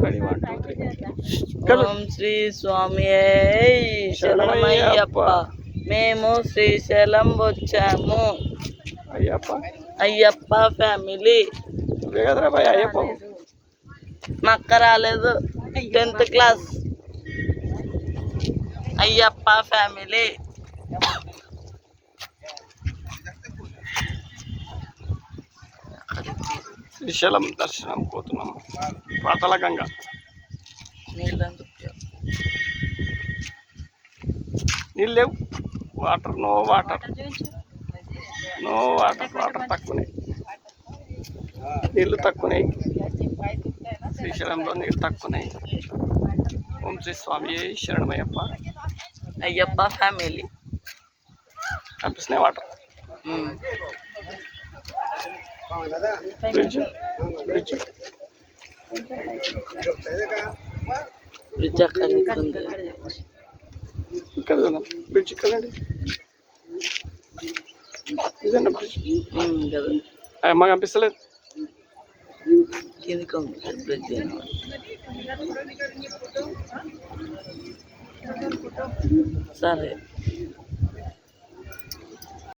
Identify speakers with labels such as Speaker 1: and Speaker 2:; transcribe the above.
Speaker 1: Ready 1 2 3
Speaker 2: ఓం శ్రీ స్వామి శరణమయ్యప్ప. మేము శ్రీశైలం వచ్చాము. అయ్యప్ప ఫ్యామిలీ.
Speaker 1: అయ్యప్ప
Speaker 2: మా అక్క రాలేదు, 10th class. Ayyappa family.
Speaker 1: Srisailam దర్శనం పోతున్నాము. పాతల గంగ నీళ్ళు లేవు. వాటర్ నో వాటర్ తక్కువనే, నీళ్ళు తక్కువనే. శ్రీశైలంలో నీళ్ళు తక్కువనే. ఓం శ్రీ స్వామి శరణమయ్యప్ప.
Speaker 2: అయ్యప్ప ఫ్యామిలీ.
Speaker 1: కనిపిస్తున్నాయి వాటర్. బ్రిడ్జ్
Speaker 2: అక్కడ
Speaker 1: ఇక్కడ బ్రిడ్జ్ కదండి. ఇదండి బ్రిడ్జ్. అమ్మ కనిపిస్తలేదు.
Speaker 2: బ్రిడ్జ్ సరే.